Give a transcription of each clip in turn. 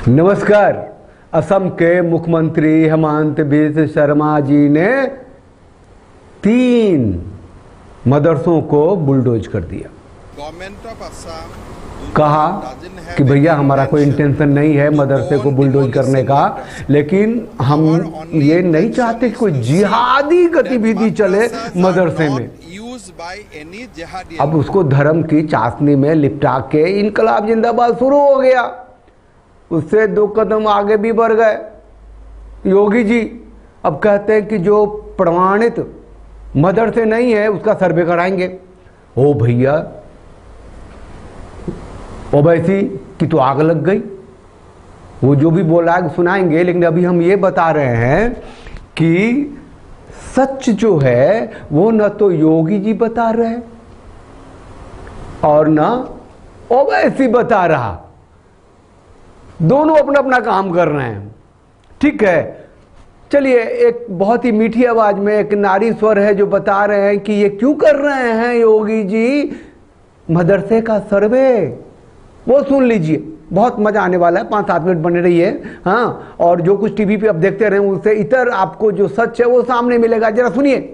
नमस्कार। असम के मुख्यमंत्री हेमंत बिस्वा शर्मा जी ने 3 मदरसों को बुलडोज कर दिया। कहा कि भैया हमारा कोई इंटेंशन नहीं है मदरसे को बुलडोज करने का, लेकिन हम ये नहीं चाहते कि कोई जिहादी गतिविधि चले मदरसे में। अब उसको धर्म की चाशनी में लिपटा के इनकलाब जिंदाबाद शुरू हो गया। उससे 2 कदम आगे भी बढ़ गए योगी जी। अब कहते हैं कि जो प्रमाणित मदरसे नहीं है उसका सर्वे कराएंगे। ओ भैया, ओवैसी की तो आग लग गई। वो जो भी बोला है सुनाएंगे, लेकिन अभी हम ये बता रहे हैं कि सच जो है वो न तो योगी जी बता रहे और न ओवैसी बता रहा। दोनों अपना अपना काम कर रहे हैं। ठीक है, चलिए एक बहुत ही मीठी आवाज में एक नारी स्वर है जो बता रहे हैं कि ये क्यों कर रहे हैं योगी जी मदरसे का सर्वे। वो सुन लीजिए, बहुत मजा आने वाला है। 5-7 मिनट बने रहिए। हाँ, और जो कुछ टीवी पे आप देखते रहे उससे इतर आपको जो सच है वो सामने मिलेगा। जरा सुनिए।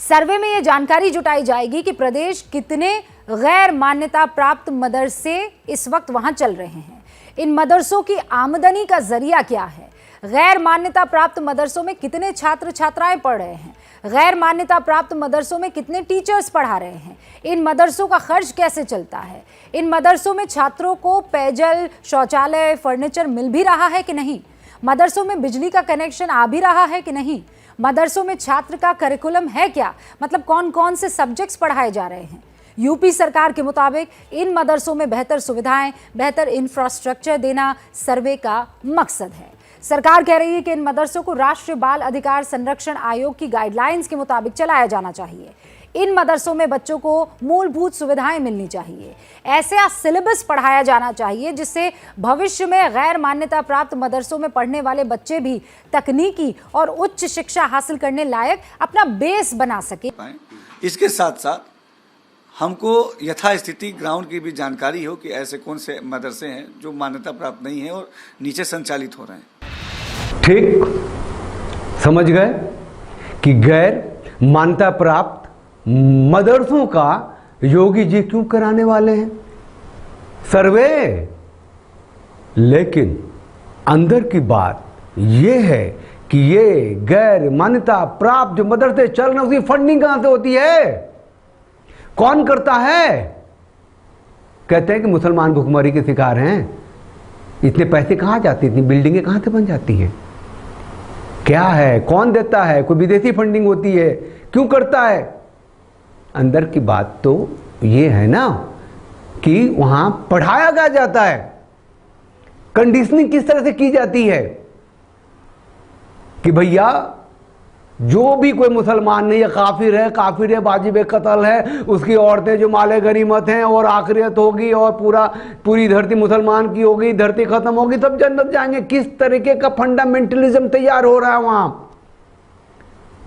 सर्वे में ये जानकारी जुटाई जाएगी कि प्रदेश कितने गैर मान्यता प्राप्त मदरसे इस वक्त वहां चल रहे हैं। इन मदरसों की आमदनी का जरिया क्या है, गैर मान्यता प्राप्त मदरसों में कितने छात्र छात्राएं पढ़ रहे हैं, गैर मान्यता प्राप्त मदरसों में कितने टीचर्स पढ़ा रहे हैं, इन मदरसों का खर्च कैसे चलता है, इन मदरसों में छात्रों को पेयजल, शौचालय, फर्नीचर मिल भी रहा है कि नहीं, मदरसों में बिजली का कनेक्शन आ भी रहा है कि नहीं, मदरसों में छात्र का करिकुलम है क्या, मतलब कौन कौन से सब्जेक्ट्स पढ़ाए जा रहे हैं। यूपी सरकार के मुताबिक इन मदरसों में बेहतर सुविधाएं, बेहतर इंफ्रास्ट्रक्चर देना सर्वे का मकसद है। सरकार कह रही है कि इन मदरसों को राष्ट्रीय बाल अधिकार संरक्षण आयोग की गाइडलाइंस के मुताबिक चलाया जाना चाहिए। इन मदरसों में बच्चों को मूलभूत सुविधाएं मिलनी चाहिए। ऐसा सिलेबस पढ़ाया जाना चाहिए जिससे भविष्य में गैर मान्यता प्राप्त मदरसों में पढ़ने वाले बच्चे भी तकनीकी और उच्च शिक्षा हासिल करने लायक अपना बेस बना सके। इसके साथ साथ हमको यथास्थिति ग्राउंड की भी जानकारी हो कि ऐसे कौन से मदरसे हैं जो मान्यता प्राप्त नहीं है और नीचे संचालित हो रहे हैं। ठीक समझ गए कि गैर मान्यता प्राप्त मदरसों का योगी जी क्यों कराने वाले हैं सर्वे। लेकिन अंदर की बात यह है कि ये गैर मान्यता प्राप्त जो मदरसे चल रहे हैं उसकी फंडिंग कहां से होती है, कौन करता है। कहते हैं कि मुसलमान भुखमरी के शिकार हैं। इतने पैसे कहां जाते, इतनी बिल्डिंगें कहां से बन जाती हैं, क्या है, कौन देता है, कोई विदेशी फंडिंग होती है, क्यों करता है। अंदर की बात तो ये है ना कि वहां पढ़ाया क्या जाता है, कंडीशनिंग किस तरह से की जाती है कि भैया जो भी कोई मुसलमान नहीं है काफिर है, वाजिब कत्ल है, उसकी औरतें जो माले गनीमत हैं और आखिरत होगी और पूरी धरती मुसलमान की होगी, धरती खत्म होगी, सब जन्नत जाएंगे। किस तरीके का फंडामेंटलिज्म तैयार हो रहा है वहां।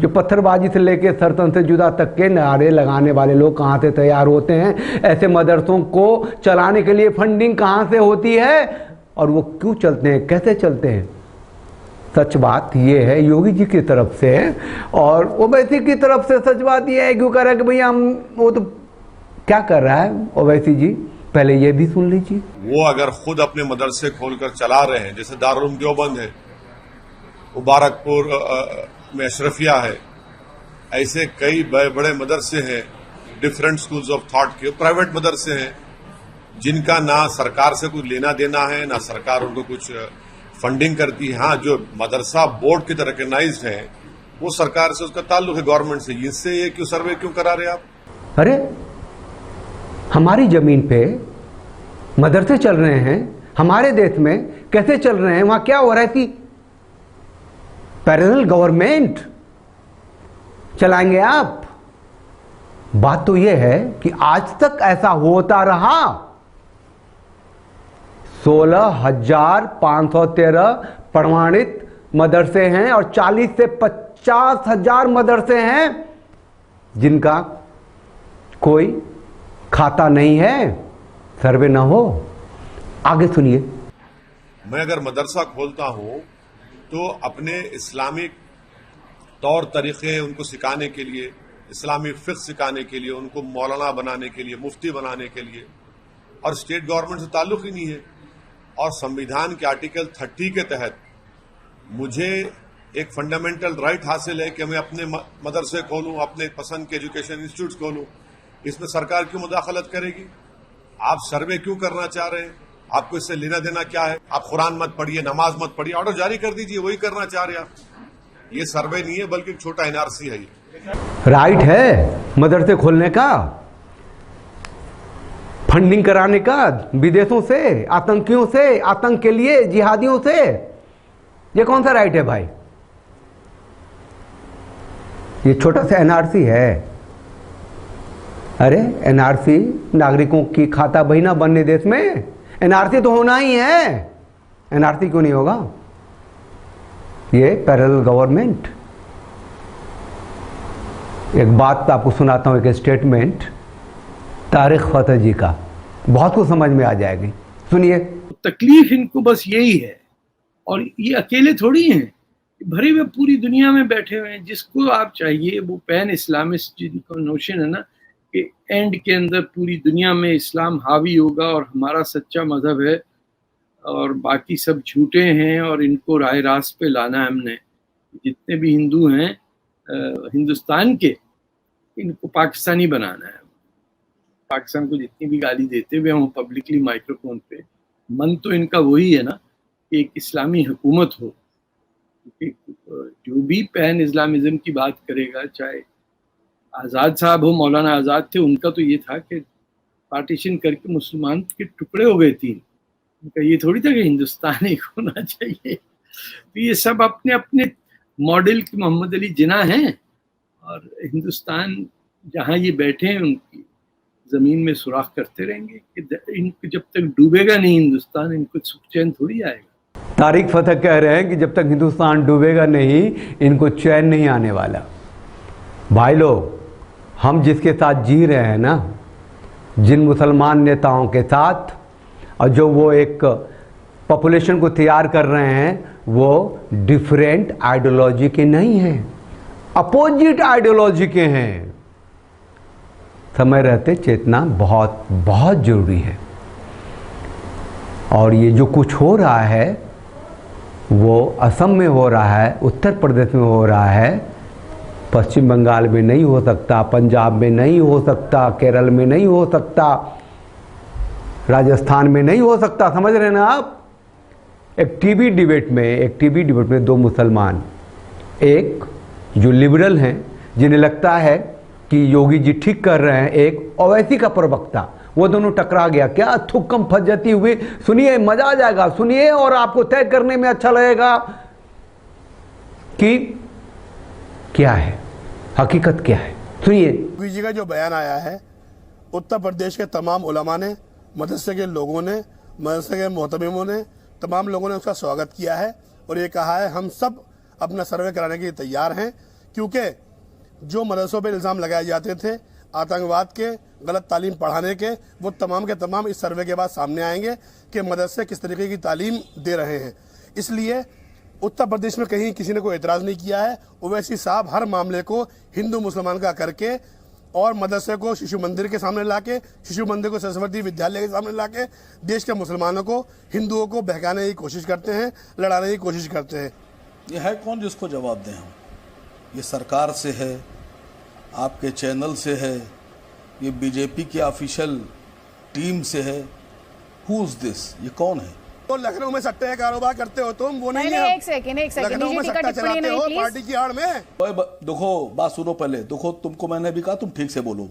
जो पत्थरबाजी से लेके सरतन से जुदा तक के नारे लगाने वाले लोग कहां से तैयार होते हैं, ऐसे मदरसों को चलाने के लिए फंडिंग कहां से होती है और वो क्यों चलते हैं, कैसे चलते हैं। सच बात ये है योगी जी की तरफ से और ओवैसी की तरफ से सच बात ये है, क्यों कर रहा है कि भैया हम वो तो क्या कर रहा है ओवैसी जी, पहले ये भी सुन लीजिए। वो अगर खुद अपने मदरसे खोलकर चला रहे हैं, जैसे दारुल देवबंद है, मुबारकपुर में अशरफिया है, ऐसे कई बड़े मदरसे हैं, डिफरेंट स्कूल्स ऑफ थॉट के प्राइवेट मदरसे हैं जिनका ना सरकार से कुछ लेना देना है, ना सरकार उनको कुछ फंडिंग करती है। हाँ, जो मदरसा बोर्ड की तरह रिकग्नाइज्ड है वो सरकार से उसका ताल्लुक है, गवर्नमेंट से। इससे ये क्यों सर्वे क्यों करा रहे आप। अरे हमारी जमीन पे मदरसे चल रहे हैं, हमारे देश में कैसे चल रहे हैं, वहां क्या हो रहा है कि पैरेलल गवर्नमेंट चलाएंगे आप। बात तो यह है कि आज तक ऐसा होता रहा। 16,513 प्रमाणित मदरसे हैं और 40 से 50 हजार मदरसे हैं जिनका कोई खाता नहीं है, सर्वे ना हो। आगे सुनिए। मैं अगर मदरसा खोलता हूं तो अपने इस्लामिक तौर तरीके उनको सिखाने के लिए, इस्लामिक फिक्र सिखाने के लिए, उनको मौलाना बनाने के लिए, मुफ्ती बनाने के लिए, और स्टेट गवर्नमेंट से ताल्लुक ही नहीं है। और संविधान के आर्टिकल 30 के तहत मुझे एक फंडामेंटल राइट हासिल है कि मैं अपने मदरसे खोलूं, अपने पसंद के एजुकेशन इंस्टीट्यूट खोलूं। इसमें सरकार क्यों मुदाखलत करेगी? आप सर्वे क्यों करना चाह रहे हैं? आपको इससे लेना देना क्या है? आप कुरान मत पढ़िए, नमाज मत पढ़िए, ऑर्डर जारी कर दीजिए, वही करना चाह रहे हैं आप। ये सर्वे नहीं है बल्कि एक छोटा एनआरसी है। ये राइट है मदरसे खोलने का, फंडिंग कराने का विदेशों से, आतंकियों से, आतंक के लिए, जिहादियों से। ये कौन सा राइट है भाई? ये छोटा सा एनआरसी है। अरे एनआरसी नागरिकों की खाता बही ना बनने देश में, एनआरसी तो होना ही है। एनआरसी क्यों नहीं होगा? ये पैरेलल गवर्नमेंट। एक बात आपको सुनाता हूं, एक स्टेटमेंट तारिक फतेह जी का, बहुत कुछ समझ में आ जाएगी, सुनिए। तकलीफ इनको बस यही है, और ये अकेले थोड़ी हैं, भरे हुए पूरी दुनिया में बैठे हुए हैं। जिसको आप चाहिए वो पैन इस्लामिस्ट जिनको नोशन है ना कि एंड के अंदर पूरी दुनिया में इस्लाम हावी होगा और हमारा सच्चा मजहब है और बाकी सब झूठे हैं और इनको राह रास्त पे लाना है हमने। जितने भी हिंदू हैं हिंदुस्तान के, इनको पाकिस्तानी बनाना है। पाकिस्तान को जितनी भी गाली देते हुए हम पब्लिकली माइक्रोफोन पे, मन तो इनका वही है ना कि एक इस्लामी हुकूमत हो। जो भी पैन इस्लामिज्म की बात करेगा, चाहे आज़ाद साहब हो, मौलाना आज़ाद थे, उनका तो ये था कि पार्टीशन करके मुसलमान के टुकड़े हो गए 3। उनका ये थोड़ी था कि हिंदुस्तान एक होना चाहिए। तो ये सब अपने अपने मॉडल के मोहम्मद अली जिन्ना हैं, और हिंदुस्तान जहाँ ये बैठे हैं उनकी ज़मीन में सुराख करते रहेंगे कि इनको जब तक डूबेगा नहीं हिंदुस्तान, इनको सुख चैन थोड़ी आएगा। तारिक फतेह कह रहे हैं कि जब तक हिंदुस्तान डूबेगा नहीं, इनको चैन नहीं आने वाला। भाई लोग, हम जिसके साथ जी रहे हैं ना, जिन मुसलमान नेताओं के साथ, और जो वो एक पॉपुलेशन को तैयार कर रहे हैं, वो डिफरेंट आइडियोलॉजी के नहीं हैं, अपोजिट आइडियोलॉजी के हैं। समय रहते चेतना बहुत बहुत जरूरी है। और ये जो कुछ हो रहा है वो असम में हो रहा है, उत्तर प्रदेश में हो रहा है, पश्चिम बंगाल में नहीं हो सकता, पंजाब में नहीं हो सकता, केरल में नहीं हो सकता, राजस्थान में नहीं हो सकता। समझ रहे हैं ना आप? एक टीवी डिबेट में 2 मुसलमान, एक जो लिबरल हैं जिन्हें लगता है कि योगी जी ठीक कर रहे हैं, एक ओवैसी का प्रवक्ता, वो दोनों टकरा गया। क्या थुक्कम फज्जती हुई, सुनिए, मजा आ जाएगा, सुनिए, और आपको तय करने में अच्छा लगेगा कि क्या है हकीकत, क्या है। सुनिए। योगी जी का जो बयान आया है, उत्तर प्रदेश के तमाम उलमा ने, मदरसे के लोगों ने, मदरसे के मोहतमिमों ने, तमाम लोगों ने उसका स्वागत किया है और ये कहा है हम सब अपना सर्वे कराने के लिए तैयार हैं, क्योंकि जो मदरसों पे इल्ज़ाम लगाए जाते थे आतंकवाद के, गलत तालीम पढ़ाने के, वो तमाम के तमाम इस सर्वे के बाद सामने आएंगे कि मदरसे किस तरीके की तालीम दे रहे हैं। इसलिए उत्तर प्रदेश में कहीं किसी ने कोई एतराज़ नहीं किया है। ओवैसी साहब हर मामले को हिंदू मुसलमान का करके और मदरसे को शिशु मंदिर के सामने लाके, शिशु मंदिर को सरस्वती विद्यालय के सामने लाके देश के मुसलमानों को, हिंदुओं को बहकाने की कोशिश करते हैं, लड़ाने की कोशिश करते हैं। ये है कौन जिसको जवाब दें हम? ये सरकार से है, आपके चैनल से है, ये बीजेपी की ऑफिशियल टीम से है। Who is this? ये कौन है? तो लखनऊ में सट्टे का कारोबार करते हो तुम, वो नहीं है। एक सेकंड लखनऊ में सट्टा चलाते हो पार्टी की आड़ में। देखो, बात सुनो पहले। देखो, तुमको मैंने भी कहा तुम ठीक से बोलो,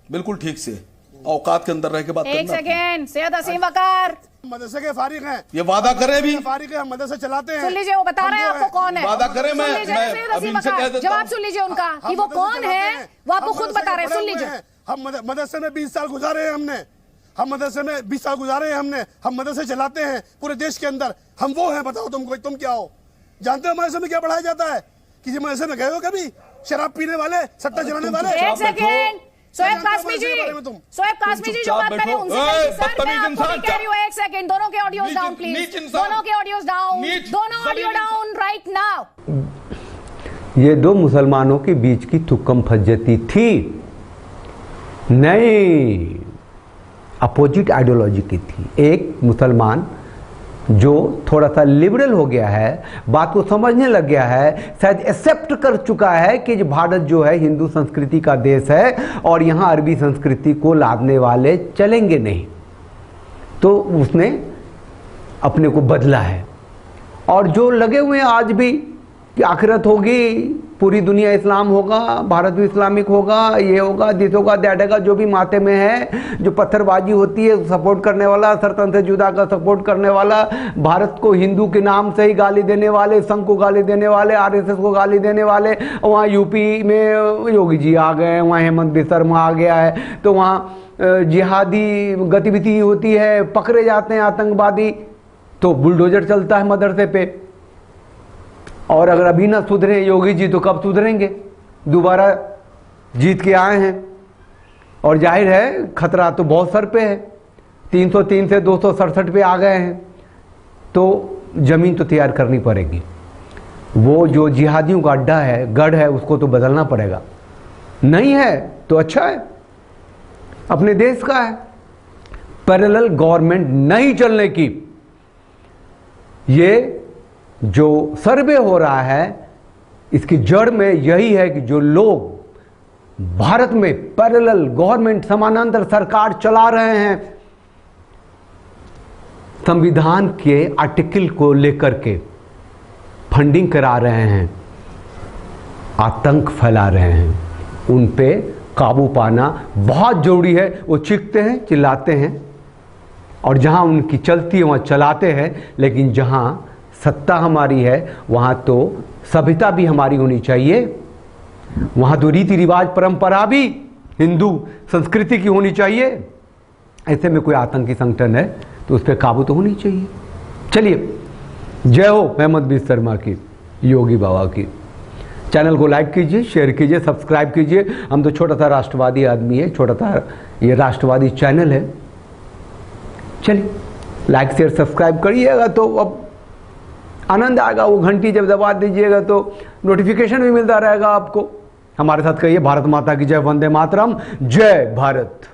बिल्कुल ठीक से, औकात के अंदर रह के बात करना। एक सेकंड, सैयद असीम वकार मदरसे के फारिग हैं, ये वादा करें भी, फारिग है, हम मदरसे चलाते हैं। सुन लीजिए, वो बता रहे हैं आपको कौन है। वादा करें, मैं अभी इनसे कह देता हूं, जवाब सुन लीजिए उनका कि वो कौन है, वो आपको खुद बता रहे हैं। सुन लीजिए। हम मदरसे में 20 साल गुजारे हैं हमने, हम मदरसे में 20 साल गुजारे हैं हमने, हम मदरसे चलाते हैं पूरे देश के अंदर। हम वो हैं, बताओ तुम क्या हो? जानते हो मदरसे में क्या पढ़ाया जाता है? किसी मदरसे में गए हो कभी? शराब पीने वाले, सट्टा चलाने वाले? एक सेकंड, शोएब कासमी जी, शोएब कासमी जी जो बात कर रहे हैं उनसे कहिए, सर मैं आपको भी कह रही हूँ, एक सेकंड, दोनों के ऑडियोज डाउन प्लीज, दोनों के ऑडियोज डाउन, दोनों ऑडियो डाउन राइट नाउ। ये दो मुसलमानों के बीच की तुक्कम फज्जती थी, नहीं अपोजिट आइडियोलॉजी की थी। एक मुसलमान जो थोड़ा सा लिबरल हो गया है, बात को समझने लग गया है, शायद एक्सेप्ट कर चुका है कि भारत जो है हिंदू संस्कृति का देश है और यहाँ अरबी संस्कृति को लादने वाले चलेंगे नहीं, तो उसने अपने को बदला है। और जो लगे हुए हैं आज भी कि आखिरत होगी, पूरी दुनिया इस्लाम होगा, भारत भी इस्लामिक होगा, ये होगा, दिस होगा, दैट होगा, जो भी माथे में है, जो पत्थरबाजी होती है सपोर्ट करने वाला, सरतंत्र जुदा का सपोर्ट करने वाला, भारत को हिंदू के नाम से ही गाली देने वाले, संघ को गाली देने वाले, आरएसएस को गाली देने वाले, वहाँ यूपी में योगी जी आ गए, वहाँ हेमंत बिस्वा आ गया है, तो वहाँ जिहादी गतिविधि होती है, पकड़े जाते हैं आतंकवादी, तो बुलडोजर चलता है मदरसे पे। और अगर अभी ना सुधरे योगी जी तो कब सुधरेंगे? दोबारा जीत के आए हैं और जाहिर है खतरा तो बहुत सर पे है, 303 से 267 पे आ गए हैं, तो जमीन तो तैयार करनी पड़ेगी। वो जो जिहादियों का अड्डा है, गढ़ है, उसको तो बदलना पड़ेगा। नहीं है तो अच्छा है, अपने देश का है। पैरेलल गवर्नमेंट नहीं चलने की, ये जो सर्वे हो रहा है इसकी जड़ में यही है कि जो लोग भारत में पैरेलल गवर्नमेंट, समानांतर सरकार चला रहे हैं, संविधान के आर्टिकल को लेकर के फंडिंग करा रहे हैं, आतंक फैला रहे हैं, उन पे काबू पाना बहुत जरूरी है। वो चीखते हैं, चिल्लाते हैं और जहां उनकी चलती है वहां चलाते हैं, लेकिन जहां सत्ता हमारी है वहाँ तो सभ्यता भी हमारी होनी चाहिए, वहाँ तो रीति रिवाज परंपरा भी हिंदू संस्कृति की होनी चाहिए। ऐसे में कोई आतंकी संगठन है तो उस पर काबू तो होनी चाहिए। चलिए, जय हो हेमंत बिस्वा की, योगी बाबा की। चैनल को लाइक कीजिए, शेयर कीजिए, सब्सक्राइब कीजिए। हम तो छोटा सा राष्ट्रवादी आदमी है, छोटा सा ये राष्ट्रवादी चैनल है। चलिए, लाइक शेयर सब्सक्राइब करिएगा तो अब आनंद आएगा। वो घंटी जब दबा दीजिएगा तो नोटिफिकेशन भी मिलता रहेगा आपको। हमारे साथ कहिए भारत माता की जय, वंदे मातरम, जय भारत।